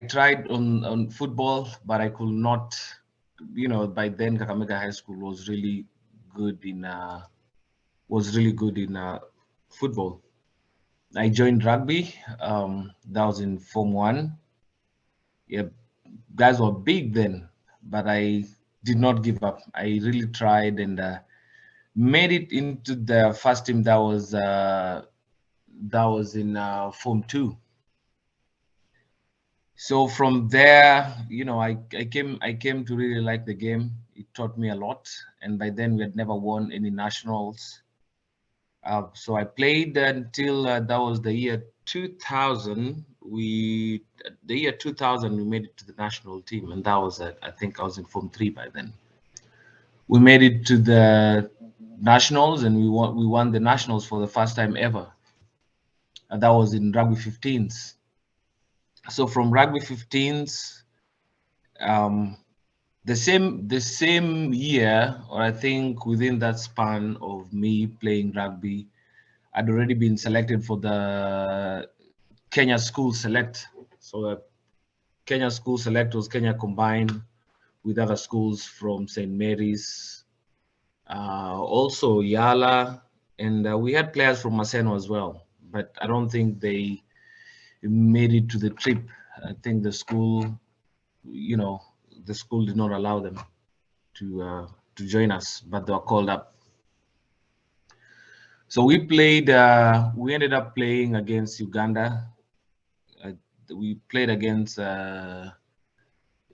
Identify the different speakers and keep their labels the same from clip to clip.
Speaker 1: tried on football, but I could not. By then Kakamega High School was really good in football. I joined rugby. That was in Form One. Yeah, guys were big then, but I did not give up. I really tried and made it into the first team that was in Form Two. So from there, I came to really like the game. It taught me a lot, and by then we had never won any nationals. So I played until that was the year 2000. The year 2000 we made it to the national team, and that was I think I was in Form Three by then. We made it to the nationals, and we won the nationals for the first time ever. And that was in rugby 15s. So from rugby 15s, um, the same year, or I think within that span of me playing rugby, I'd already been selected for the Kenya School Select. So Kenya School Select was Kenya combined with other schools from St. Mary's, also Yala, and we had players from Maseno as well. But I don't think they made it to the trip. I think you know, the school did not allow them to join us, but they were called up. So we played. We ended up playing against Uganda. Uh, we played against.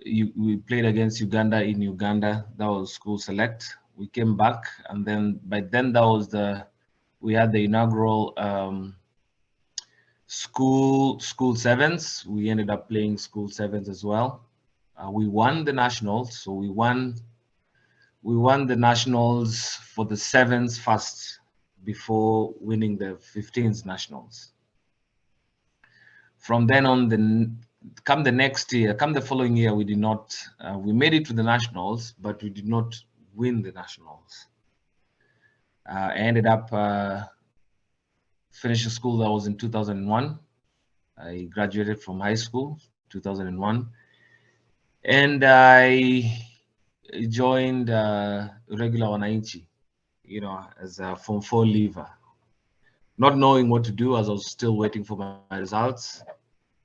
Speaker 1: We played against Uganda in Uganda. That was school select. We came back, and then by then that was we had the inaugural school sevens. We ended up playing school sevens as well. We won the nationals, so we won the nationals for the sevens first before winning the 15s nationals. From then on, come the following year, we did not. We made it to the nationals, but we did not win the nationals. I ended up finishing school. That was in 2001. I graduated from high school 2001, and I joined regular Wananchi, as a Form 4 leaver, not knowing what to do as I was still waiting for my results.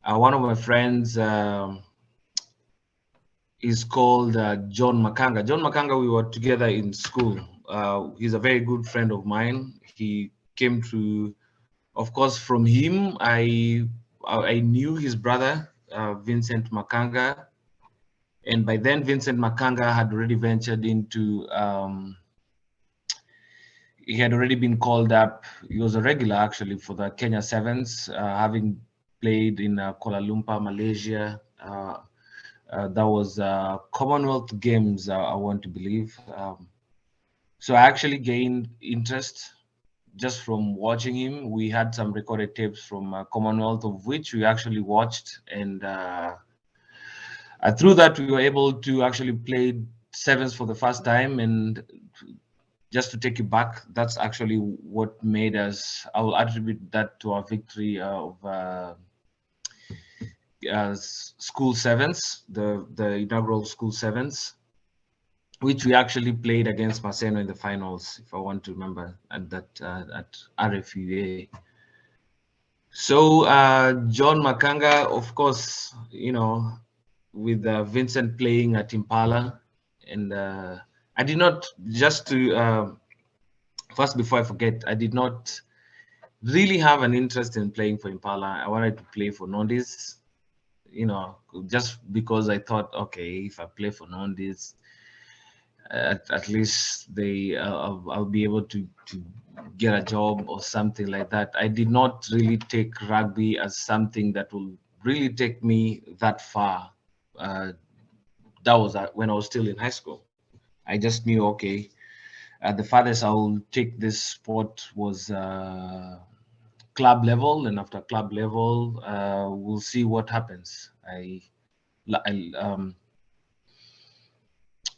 Speaker 1: One of my friends is called John Makanga. John Makanga, we were together in school. He's a very good friend of mine. He came to, of course, from him, I knew his brother, Vincent Makanga. And by then, Vincent Makanga had already ventured into, he had already been called up. He was a regular actually for the Kenya Sevens, having played in Kuala Lumpur, Malaysia. That was Commonwealth Games, I want to believe. So I actually gained interest just from watching him. We had some recorded tapes from Commonwealth, of which we actually watched, and through that we were able to actually play sevens for the first time. And just to take you back, that's actually what made us. I will attribute that to our victory of school sevens, the inaugural school sevens, which we actually played against Maseno in the finals, if I want to remember, at RFUA. So John Makanga, of course, with Vincent playing at Impala, and I did not, just to first, before I forget, I did not really have an interest in playing for Impala. I wanted to play for Nondis, just because I thought, okay, if I play for Nondis, at least I'll be able to get a job or something like that. I did not really take rugby as something that will really take me that far. That was when I was still in high school. I just knew, okay, the farthest I will take this sport was club level, and after club level, we'll see what happens.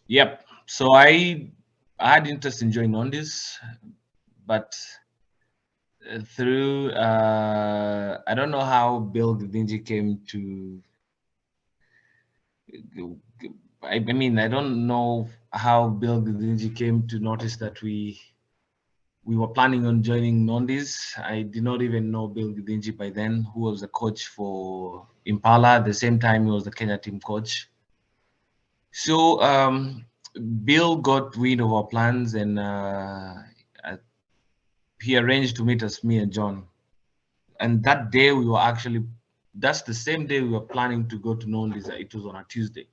Speaker 1: Yep. So I had interest in joining on this, but through I don't know how Bill Gidinji came to I mean, I don't know how Bill Gidinji came to notice that we were planning on joining Nondis. I did not even know Bill Gidinji by then, who was the coach for Impala. At the same time, he was the Kenya team coach. So Bill got wind of our plans, and he arranged to meet us, me and John. And that day we were actually, that's the same day we were planning to go to Nondis. It was on a Tuesday.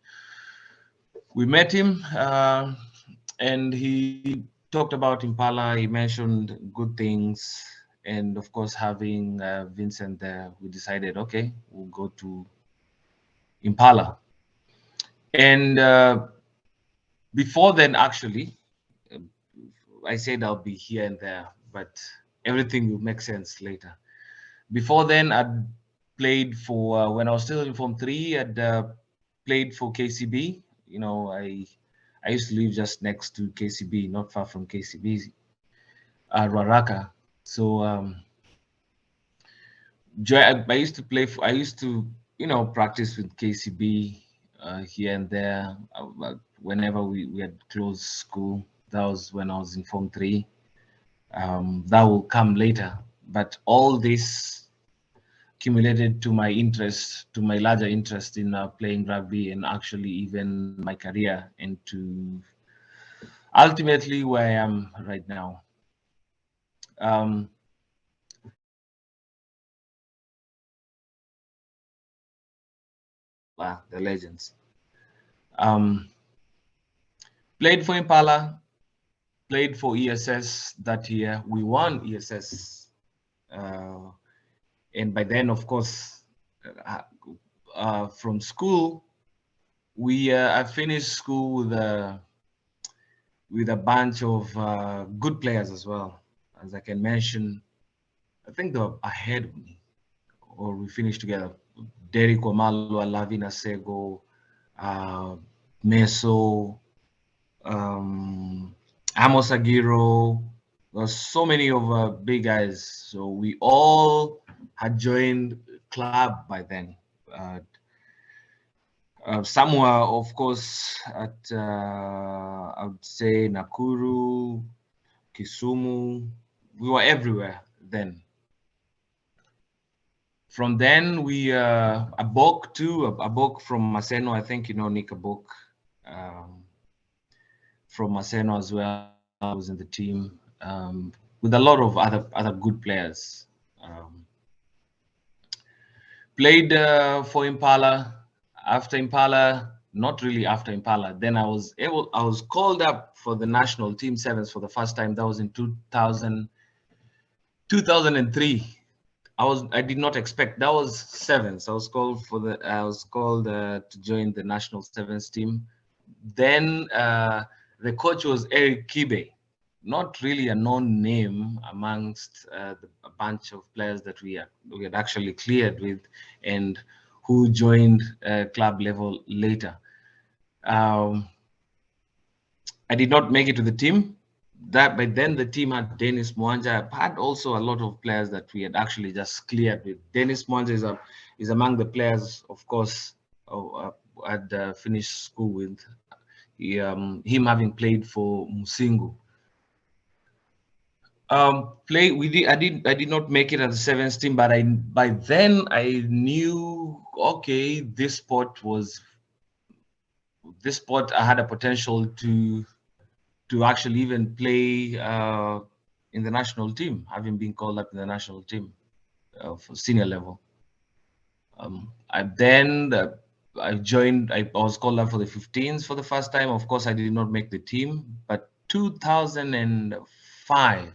Speaker 1: We met him, and he talked about Impala. He mentioned good things, and of course, having Vincent there, we decided, okay, we'll go to Impala. And before then, actually, I said I'll be here and there, but everything will make sense later. Before then, I'd played for, when I was still in Form 3, I'd played for KCB. You know, I used to live just next to KCB, not far from KCB, Ruaraka. So I used to play for, I used to, you know, practice with KCB here and there. Whenever we had closed school, that was when I was in Form 3. That will come later. But all this accumulated to my interest, to my larger interest in playing rugby, and actually even my career, into ultimately where I am right now. The legends. Played for Impala, played for ESS that year. We won ESS. And by then, of course, from school, I finished school with a bunch of good players as well. As I can mention, I think they were ahead of me, or we finished together. Derek Omalwa, Lavina Sego, Meso, Amos Aguirre. There's so many of big guys. So we all had joined club by then. Some were, of course, at I would say Nakuru, Kisumu. We were everywhere then. From then we Abok too. Abok from Maseno. I think you know Nick Abok from Maseno as well. I was in the team with a lot of other good players. Played for Impala. After Impala, not really after Impala, then I was called up for the national team sevens for the first time. That was in 2003. I did not expect, that was sevens. I was called to join the national sevens team. Then the coach was Eric Kibe, not really a known name amongst a bunch of players that we had actually cleared with, and who joined club level later. I did not make it to the team. By then the team had Dennis Mwanja, had also a lot of players that we had actually just cleared with. Dennis Mwanja is among the players, of course, I'd finished school with. Him having played for Musingu. I did not make it as a sevens team, but by then I knew, okay, this sport I had a potential to actually even play in the national team, having been called up in the national team for senior level. I was called up for the 15s for the first time. Of course, I did not make the team, but 2005,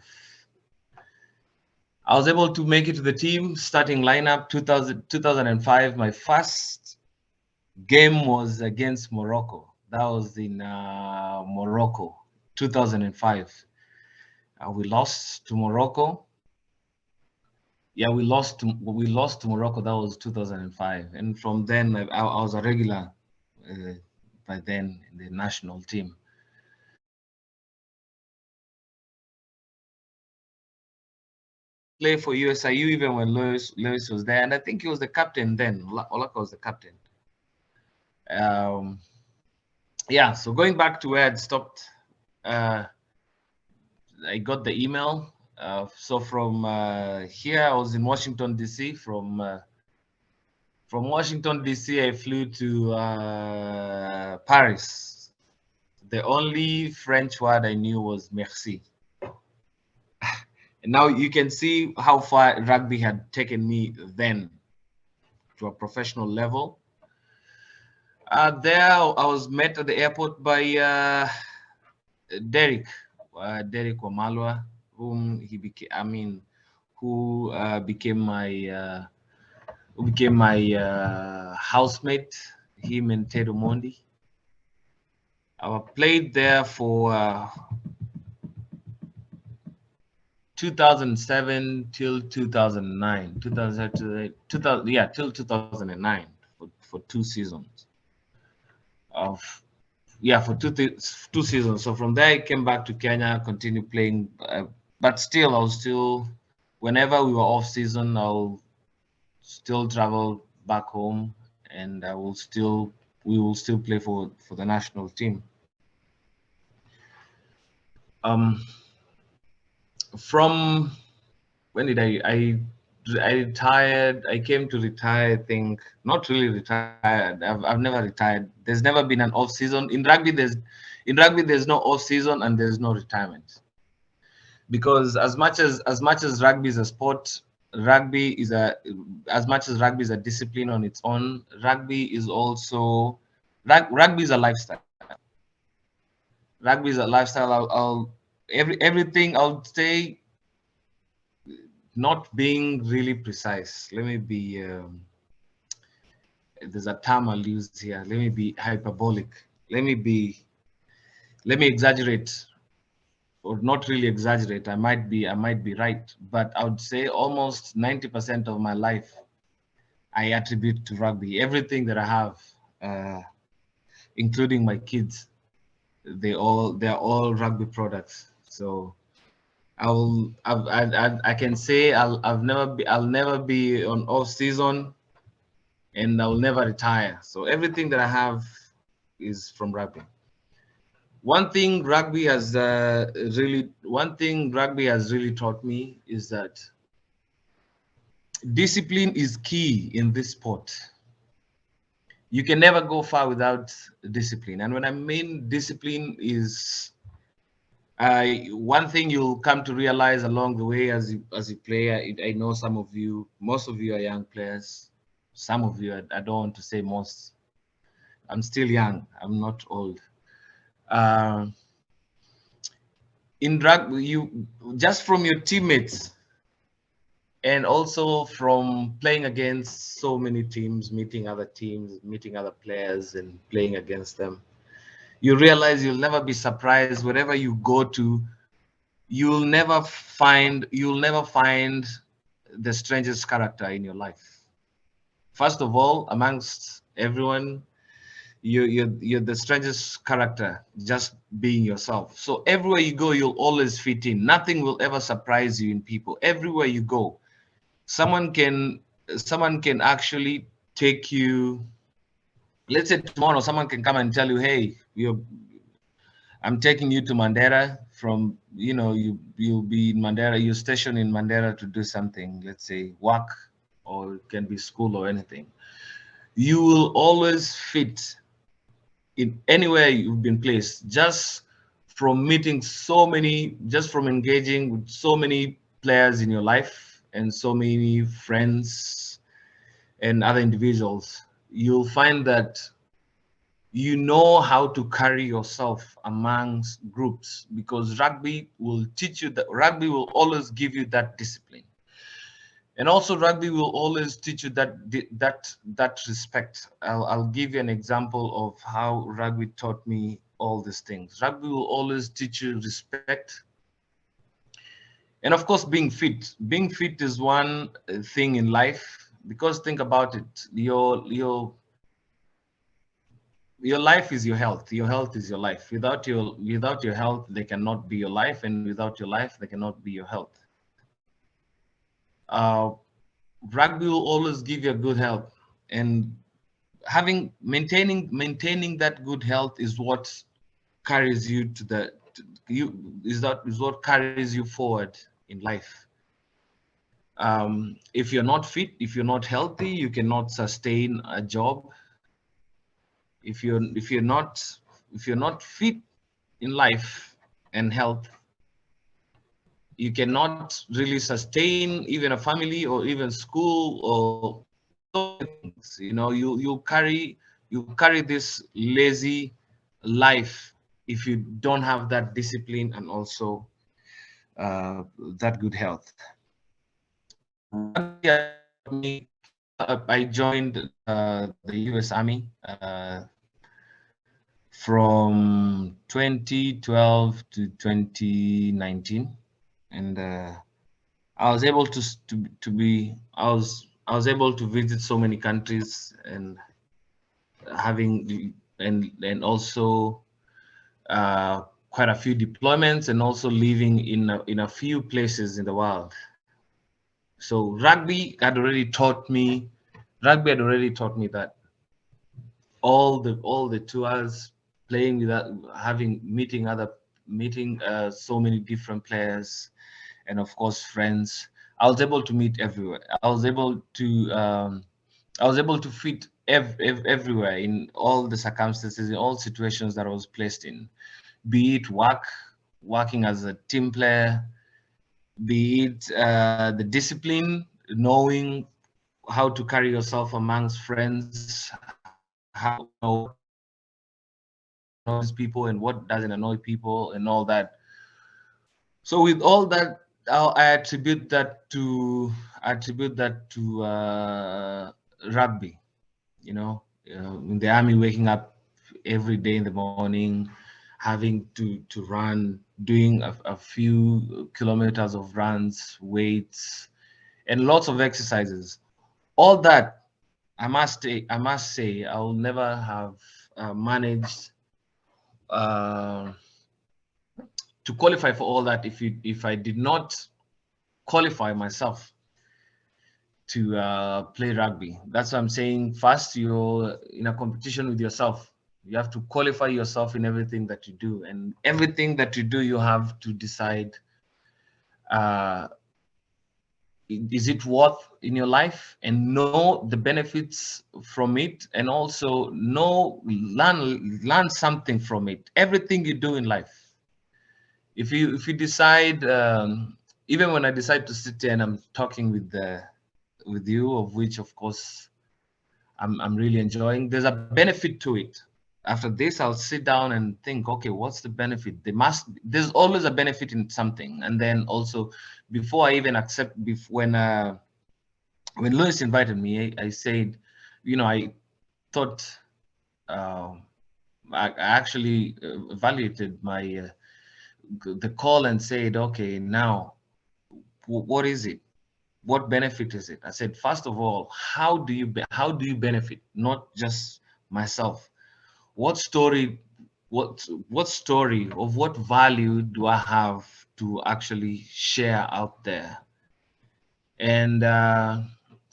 Speaker 1: I was able to make it to the team starting lineup. 2005, my first game was against Morocco. That was in Morocco, 2005. We lost to Morocco. Yeah, we lost to Morocco. That was 2005, and from then I was a regular by then in the national team. Play for USIU even when Lewis was there, and I think he was the captain then. Olaka was the captain. Yeah, so going back to where I'd stopped, I got the email. So from here, I was in Washington D.C. From Washington D.C., I flew to Paris. The only French word I knew was merci. And now you can see how far rugby had taken me then to a professional level. There, I was met at the airport by Derek, Derek Wamalwa, whom he became. I mean, who became my housemate. Him and Ted Omondi. I played there for 2007 till 2009. 2000, yeah, till 2009 for 2 seasons. Of yeah, for two seasons. So from there, I came back to Kenya, continued playing, but still, I was still. Whenever we were off season, I'll still travel back home, and we will still play for the national team. From when did I retired? I came to retire. I think not really retired. I've never retired. There's never been an off season in rugby. There's no off season and there's no retirement, because as much as rugby is a sport, rugby is a as much as rugby is a discipline on its own. Rugby is a lifestyle. Rugby is a lifestyle. Everything I'll say, not being really precise. Let me be. There's a term I'll use here. Let me be hyperbolic. Let me exaggerate, or not really exaggerate. I might be right, but I would say almost 90% of my life I attribute to rugby. Everything that I have, including my kids, they're all rugby products. So I can say I'll never be on off season, and I'll never retire. So everything that I have is from rugby. One thing rugby has really taught me is that discipline is key in this sport. You can never go far without discipline. And when I mean discipline is one thing you'll come to realize along the way as you play. I know most of you are young players. Some of you, I don't want to say most. I'm still young. I'm not old. In rugby, you just from your teammates, and also from playing against so many teams, meeting other players, and playing against them, you realize you'll never be surprised. Wherever you go to, you'll never find the strangest character in your life. First of all, amongst everyone, you're the strangest character, just being yourself. So everywhere you go, you'll always fit in. Nothing will ever surprise you in people. Everywhere you go, someone can actually take you. Let's say tomorrow, someone can come and tell you, "Hey, I'm taking you to Mandera. From you'll be in Mandera. You're stationed in Mandera to do something. Let's say work, or it can be school or anything. You will always fit in anywhere you've been placed, just from engaging with so many players in your life and so many friends and other individuals. You'll find that you know how to carry yourself amongst groups, because rugby will teach you that. Rugby will always give you that discipline, and also rugby will always teach you that respect. I'll give you an example of how rugby taught me all these things. Rugby will always teach you respect, and of course being fit. Being fit is one thing in life, because think about it. Your life is your health. Your health is your life. Without your health, they cannot be your life, and without your life, they cannot be your health. Uh, Rugby will always give you a good health, and maintaining that good health is what carries you to the is what carries you forward in life. If you're not fit, if you're not healthy, you cannot sustain a job. If you're not fit in life and health, you cannot really sustain even a family or even school or so many things. You carry this lazy life if you don't have that discipline and also that good health. Rugby actually taught me. I joined the U.S. Army from 2012 to 2019, and I was able to be I was able to visit so many countries and and also quite a few deployments and also living in a few places in the world. So rugby had already taught me that all the tours, playing with that, meeting so many different players, and of course friends. I was able to meet everywhere. I was able to fit everywhere in all the circumstances, in all situations that I was placed in, be it working as a team player, be it the discipline, knowing how to carry yourself amongst friends, how annoys people and what doesn't annoy people and all that. So with all that, I attribute that to rugby. In the army, waking up every day in the morning, having to run, doing a few kilometers of runs, weights, and lots of exercises. All that, I must say, I will never have managed to qualify for all that if I did not qualify myself to play rugby. That's what I'm saying. First, you're in a competition with yourself. You have to qualify yourself in everything that you do, and everything that you do, you have to decide: uh, is it worth in your life, and know the benefits from it, and also learn something from it. Everything you do in life. If you decide, even when I decide to sit there and I'm talking with you, of which of course I'm really enjoying, there's a benefit to it. After this, I'll sit down and think, okay, what's the benefit? There's always a benefit in something. And then also, before I even accept, when Louis invited me, I said, I thought, I actually evaluated the call and said, okay, now what is it? What benefit is it? I said, first of all, how do you benefit? Not just myself. What story of what value do I have to actually share out there? And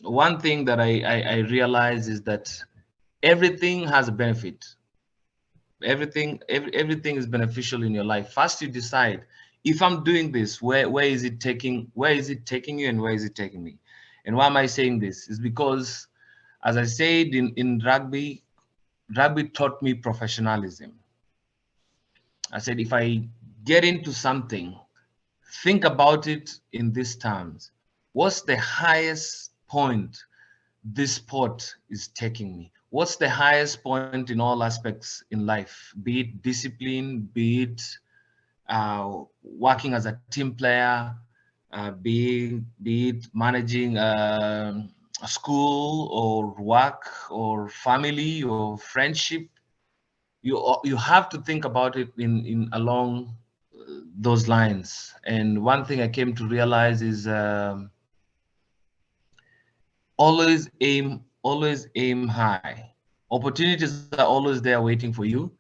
Speaker 1: one thing that I realize is that everything has a benefit. Everything is beneficial in your life. First, you decide, if I'm doing this, where is it taking you, and where is it taking me? And why am I saying this? Is because, as I said, in rugby taught me professionalism. I said, if I get into something, think about it in these terms: what's the highest point this sport is taking me? What's the highest point in all aspects in life, be it discipline, be it working as a team player, be it managing a school or work or family or friendship? You have to think about it in along those lines. And one thing I came to realize is, always aim high. Opportunities are always there waiting for you,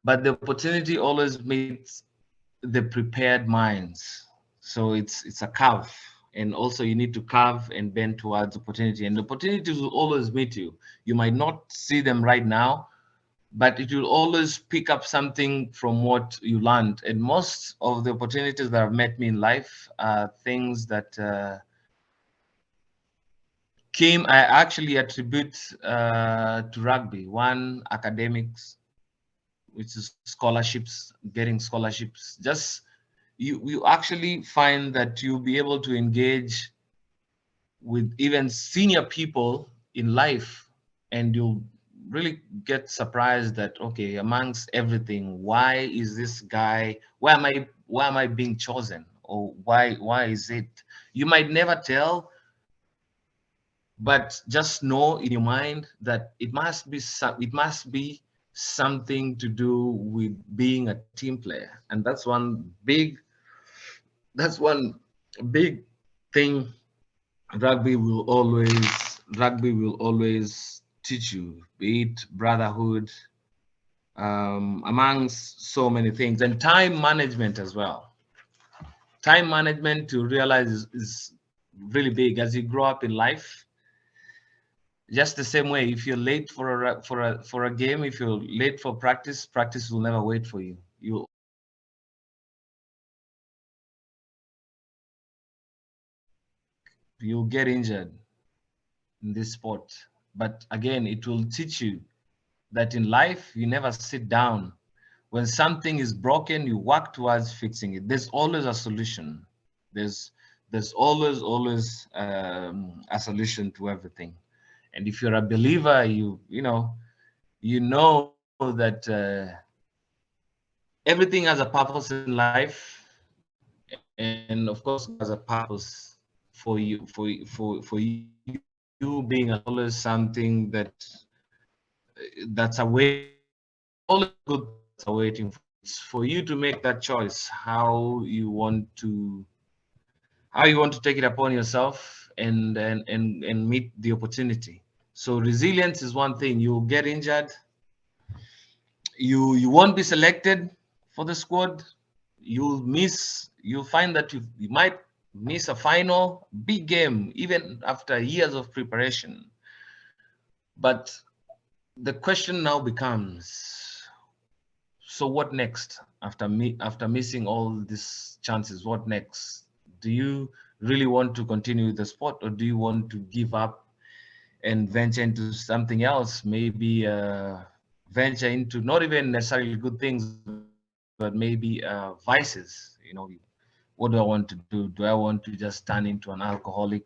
Speaker 1: but the opportunity always meets the prepared minds. So it's a curve. And also you need to carve and bend towards opportunity, and opportunities will always meet you. You might not see them right now, but it will always pick up something from what you learned. And most of the opportunities that have met me in life are things that I actually attribute to rugby. One, academics, which is scholarships, getting scholarships. Just you actually find that you'll be able to engage with even senior people in life, and you'll really get surprised that, okay, amongst everything, why is this guy, why am I being chosen, or why is it, you might never tell, but just know in your mind that it must be something to do with being a team player. And that's one big thing rugby will always teach you, be it brotherhood, amongst so many things, and time management as well. Time management, to realize, is really big as you grow up in life. Just the same way, if you're late for a game, if you're late for practice, practice will never wait for you. You'll get injured in this sport. But again, it will teach you that in life you never sit down. When something is broken, you work towards fixing it. There's always a solution. There's always a solution to everything. And if you're a believer, you know that everything has a purpose in life, and of course God has a purpose for you being a believer. There's always something that's awaiting for you. There's always good that's awaiting for you. It's for you to make that choice, how you want to take it upon yourself, and meet the opportunity. So resilience is one thing. You'll get injured, you won't be selected for the squad, you'll find that you might miss a final big game even after years of preparation. But the question now becomes, so what next? After missing all these chances, what next? Do you really want to continue the sport, or do you want to give up and venture into something else? Maybe venture into not even necessarily good things, but maybe vices. What do I want to do? Do I want to just turn into an alcoholic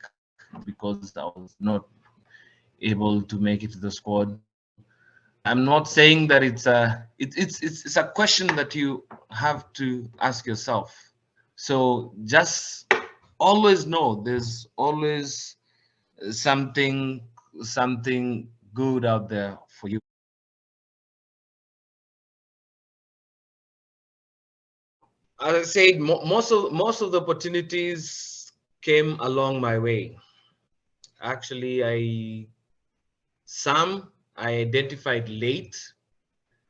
Speaker 1: because I was not able to make it to the squad? I'm not saying that it's a question that you have to ask yourself. So just always know there's always something something good out there for you. As I said, most of the opportunities came along my way. Actually, I identified late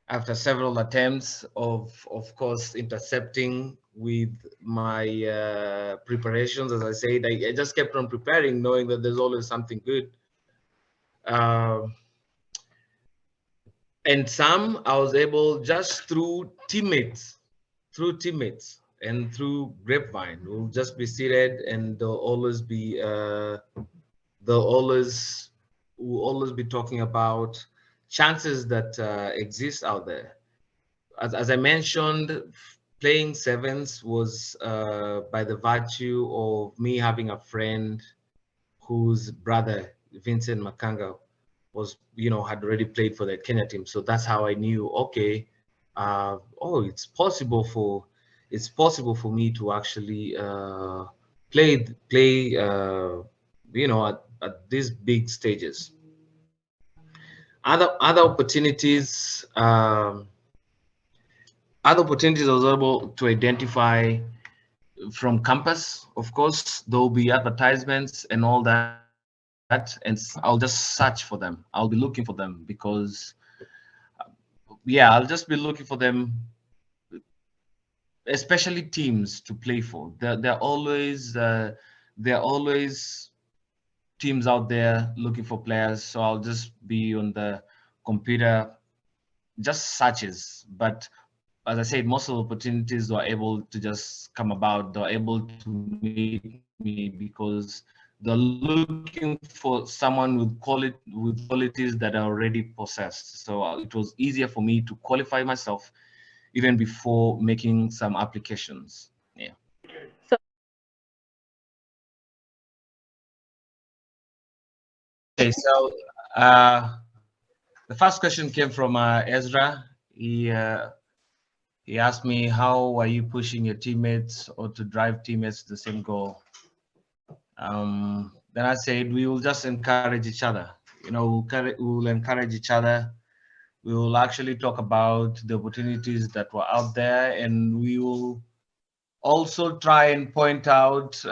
Speaker 1: after several attempts of course, intercepting with my preparations. As I said, I just kept on preparing, knowing that there's always something good. Uh, and some I was able just through teammates and through grapevine. We'll just be seated, and they'll always will always be talking about chances that exist out there. As I mentioned, playing sevens was by the virtue of me having a friend whose brother, Vincent Makanga, had already played for the Kenya team. So that's how I knew, okay, it's possible for me to actually play at these big stages. Other opportunities. Other opportunities I was able to identify from campus. Of course, there will be advertisements and all that, and I'll just search for them. I'll be looking for them because, yeah, I'll just be looking for them, especially teams to play for. They're always there are always teams out there looking for players. So I'll just be on the computer, just searches. But as I said, most of the opportunities were able to just come about. They're able to meet me because they're looking for someone with qualities that are already possessed. So it was easier for me to qualify myself even before making some applications. Yeah. Okay, so the first question came from Ezra. He asked me, how are you pushing your teammates or to drive teammates to the same goal? Then I said, we will just encourage each other. You know, we'll encourage each other. We will actually talk about the opportunities that were out there, and we will also try and point out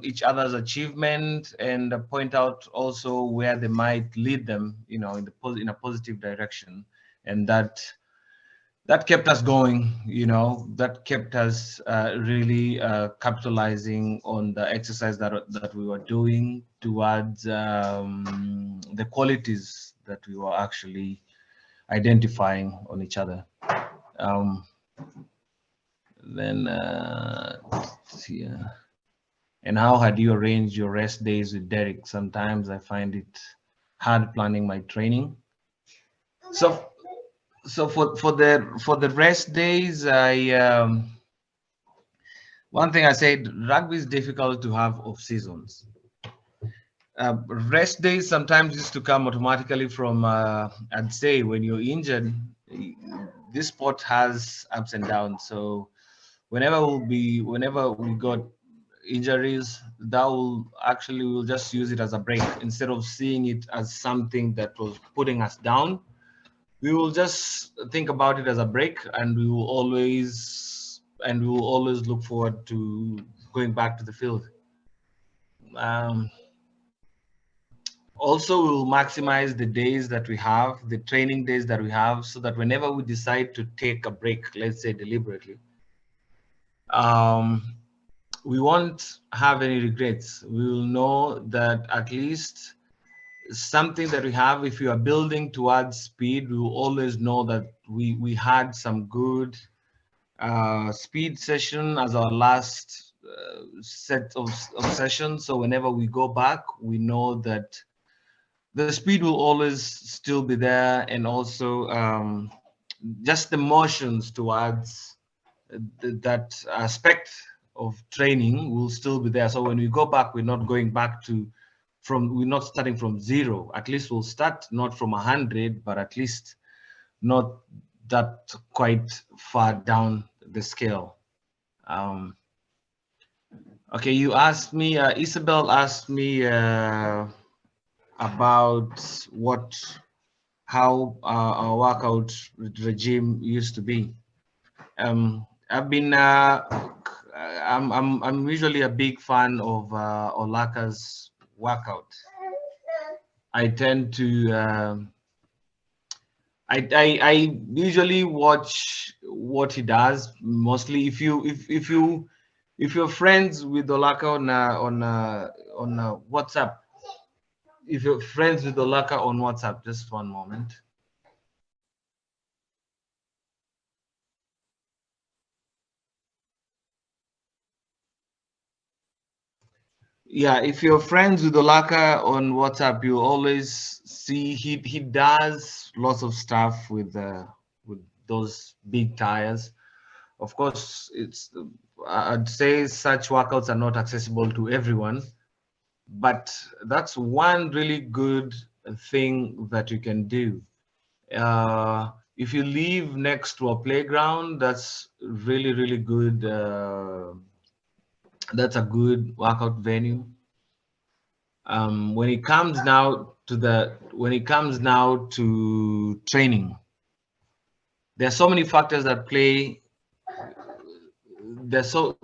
Speaker 1: each other's achievement and point out also where they might lead them, you know, in a positive direction, and that kept us going, you know, that kept us really capitalizing on the exercise that we were doing towards the qualities that we were actually identifying on each other. Then yeah. And how had you arranged your rest days with Derek? Sometimes I find it hard planning my training. So for the rest days, one thing I said, rugby is difficult to have off seasons. Rest days sometimes used to come automatically from, I'd say, when you're injured. This sport has ups and downs. So whenever we got injuries, that will actually, we'll just use it as a break instead of seeing it as something that was putting us down. We will just think about it as a break, and we will always look forward to going back to the field. Um, Also, we'll maximize the days that we have, the training days that we have, so that whenever we decide to take a break, let's say deliberately, we won't have any regrets. We will know that at least something that we have, if you are building towards speed, we will always know that we had some good speed session as our last set of sessions. So whenever we go back, we know that the speed will always still be there, and also just the motions towards that aspect of training will still be there. So when we go back, we're not going back we're not starting from zero. At least we'll start not from 100, but at least not that quite far down the scale. Okay, you asked me, Isabel asked me about how our workout regime used to be. I've been I'm usually a big fan of Olaka's workout. I tend to I usually watch what he does mostly. If you're friends with Olaka on WhatsApp, if you're friends with Olaka on WhatsApp, just one moment. Yeah, if you're friends with Olaka on WhatsApp, you always see he does lots of stuff with those big tires. Of course, I'd say such workouts are not accessible to everyone, but that's one really good thing that you can do. If you live next to a playground, that's really good. That's a good workout venue. When it comes now to training, there are so many factors that play. There's so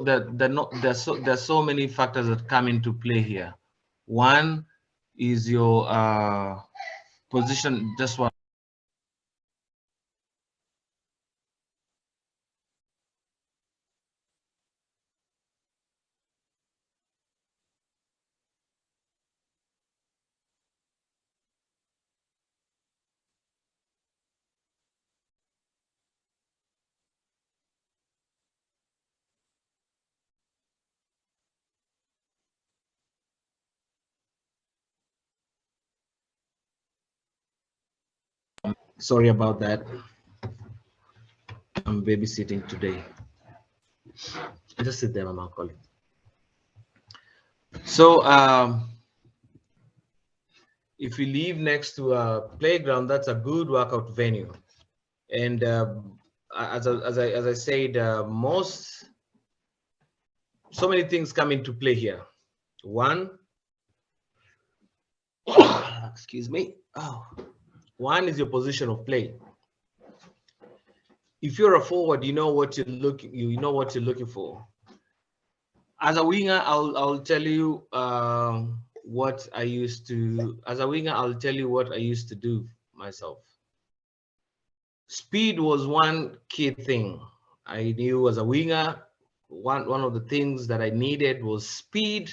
Speaker 1: many factors that come into play here. One is your position. Just one. Sorry about that. I'm babysitting today. Just sit there, Mama. Call it. So if we live next to a playground, that's a good workout venue. And as I said, so many things come into play here. One, excuse me. Oh, one is your position of play. If you're a forward, you know what you're looking for. As a winger, I'll tell you what I used to. As a winger, I'll tell you what I used to do myself. Speed was one key thing. I knew as a winger, one of the things that I needed was speed,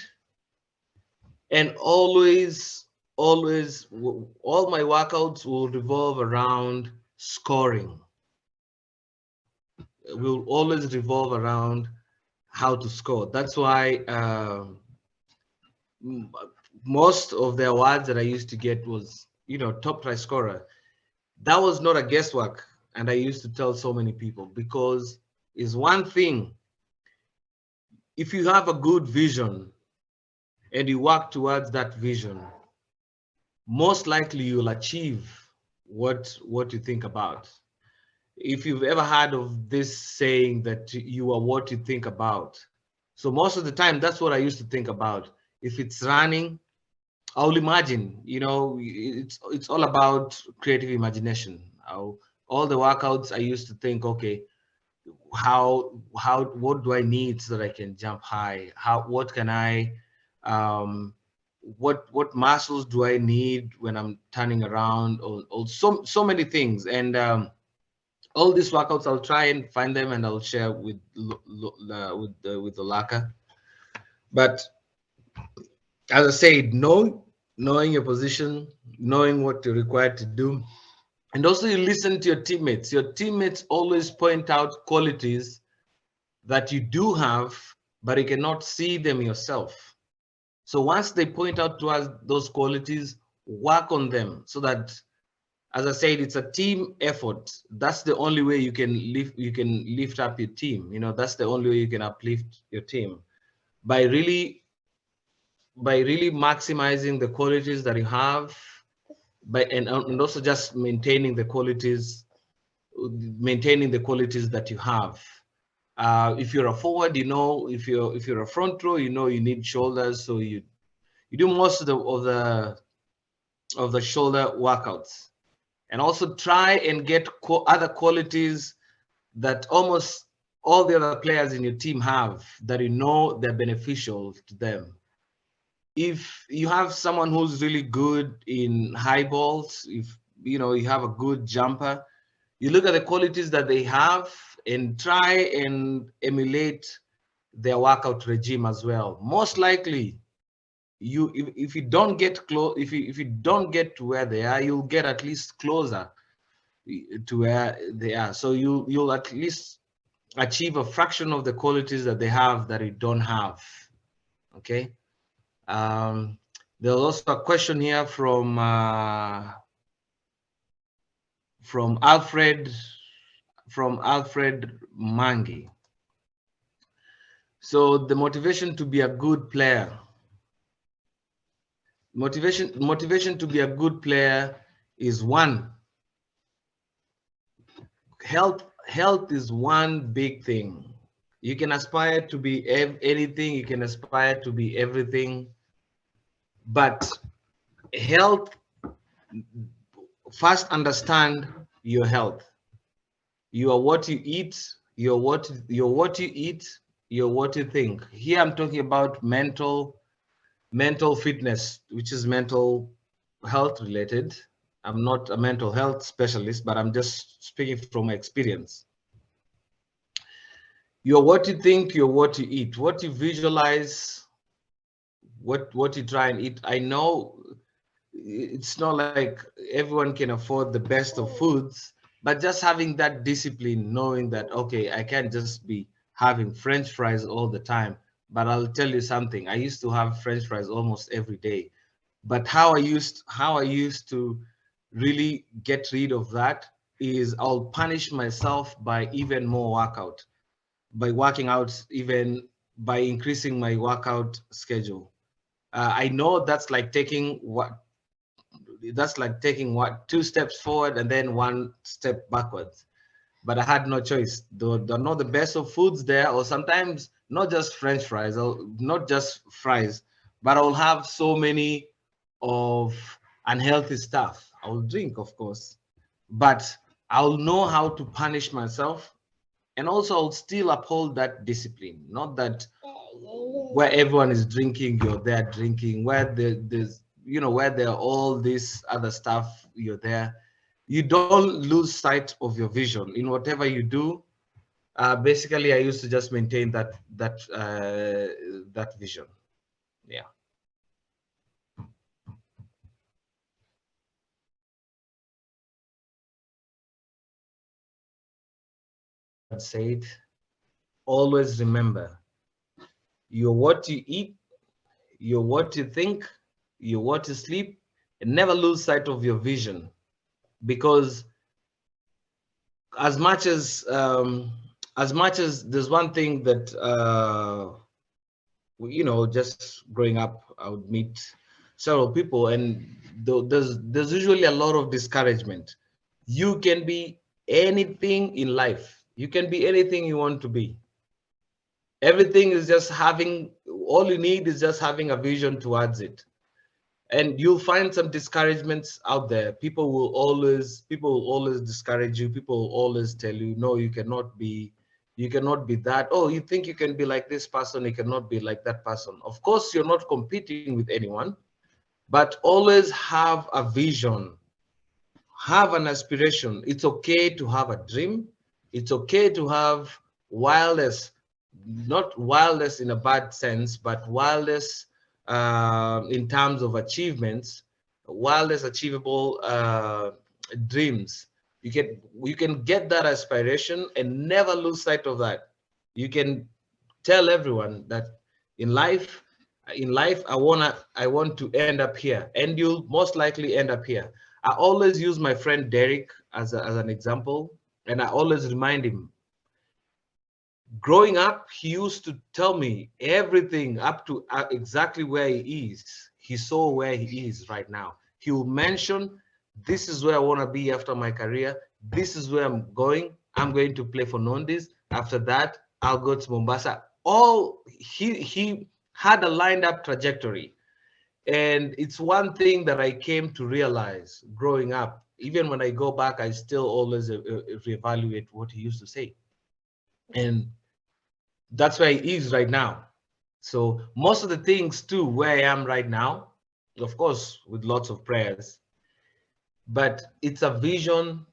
Speaker 1: and always, all my workouts will revolve around scoring. Will always revolve around how to score. That's why most of the awards that I used to get was, top try scorer. That was not a guesswork. And I used to tell so many people, because it's one thing, if you have a good vision and you work towards that vision, most likely you'll achieve what you think about. If you've ever heard of this saying that you are what you think about. So most of the time, that's what I used to think about. If it's running, I'll imagine, it's all about creative imagination. All the workouts I used to think, okay, what do I need so that I can jump high? What can I, what muscles do I need when I'm turning around, or so many things. And all these workouts, I'll try and find them and I'll share with the Laka. But as I said, knowing your position, knowing what you're required to do, and also you listen to your teammates. Your teammates always point out qualities that you do have, but you cannot see them yourself. So once they point out to us those qualities, work on them, so that, as I said, it's a team effort. That's the only way you can lift up your team. That's the only way you can uplift your team, by really maximizing the qualities that you have, and also just maintaining the qualities that you have. If you're a forward, if you're a front row, you need shoulders, so you do most of the shoulder workouts, and also try and get other qualities that almost all the other players in your team have, that they're beneficial to them. If you have someone who's really good in high balls, if you have a good jumper, you look at the qualities that they have and try and emulate their workout regime as well. Most likely, if you don't get close, if you don't get to where they are, you'll get at least closer to where they are. So you'll at least achieve a fraction of the qualities that they have that you don't have. Okay. There's also a question here from Alfred Mangi. So the motivation to be a good player. Motivation to be a good player is one. Health is one big thing. You can aspire to be anything, you can aspire to be everything, but health, first understand your health. You are what you eat, you're what you eat, you're what you think. Here I'm talking about mental fitness, which is mental health related. I'm not a mental health specialist, but I'm just speaking from my experience. You're what you think, you're what you eat, what you visualize, what you try and eat. I know it's not like everyone can afford the best of foods, but just having that discipline, knowing that, okay, I can't just be having French fries all the time. But I'll tell you something, I used to have French fries almost every day. But how I used to really get rid of that is I'll punish myself by even more workout, by working out, even by increasing my workout schedule. I know that's like taking what 2 steps forward and then 1 step backwards. But I had no choice. They're not the best of foods there, or sometimes not just French fries, or not just fries, but I'll have so many of unhealthy stuff. I'll drink, of course, but I'll know how to punish myself, and also I'll still uphold that discipline. Not that where everyone is drinking, you're there drinking. There's where there are all this other stuff, you're there. You don't lose sight of your vision in whatever you do. Basically, I used to just maintain that vision. Yeah. I'd say, always remember, you're what you eat, you're what you think, you're what you sleep, and never lose sight of your vision. Because as much as there's one thing that just growing up, I would meet several people, and there's usually a lot of discouragement. You can be anything in life. You can be anything you want to be. Everything is just having, all you need is just having a vision towards it. And you'll find some discouragements out there. People will always discourage you. People will always tell you, no, you cannot be that. Oh, you think you can be like this person, you cannot be like that person. Of course, you're not competing with anyone, but always have a vision, have an aspiration. It's okay to have a dream. It's okay to have wildest, not wildest in a bad sense, but wildest in terms of achievements, wildest achievable dreams. You can get that aspiration and never lose sight of that. You can tell everyone that in life, I want to end up here, and you'll most likely end up here. I always use my friend Derek as an example, and I always remind him. Growing up, he used to tell me everything up to exactly where he is. He saw where he is right now. He will mention, this is where I want to be after my career. This is where I'm going. I'm going to play for Nondis. After that, I'll go to Mombasa. He had a lined up trajectory. And it's one thing that I came to realize growing up. Even when I go back, I still always reevaluate what he used to say. And that's where he is right now. So most of the things too, where I am right now, of course, with lots of prayers, but it's a vision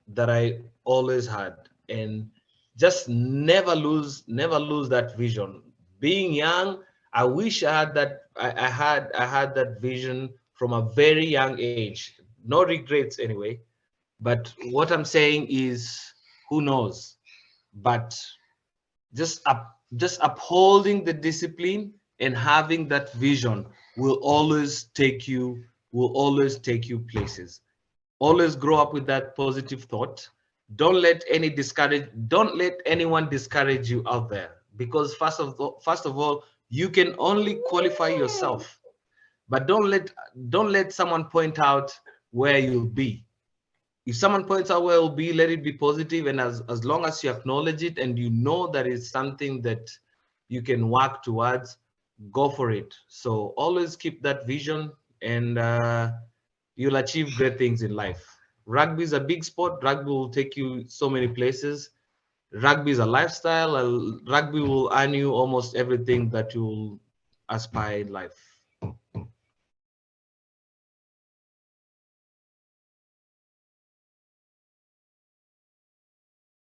Speaker 1: that I always had, and just never lose that vision. Being young, I wish I had that. I had that vision from a very young age. No regrets anyway. But what I'm saying is, who knows? But just upholding the discipline and having that vision will always take you places. Always grow up with that positive thought. Don't let anyone discourage you out there, because first of all, you can only qualify yourself. But don't let someone point out where you'll be. If someone points out where it'll be, let it be positive, and as long as you acknowledge it and you know that it's something that you can work towards, go for it. So always keep that vision, and you'll achieve great things in life. Rugby is a big sport. Rugby will take you so many places. Rugby is a lifestyle. Rugby will earn you almost everything that you'll aspire in life.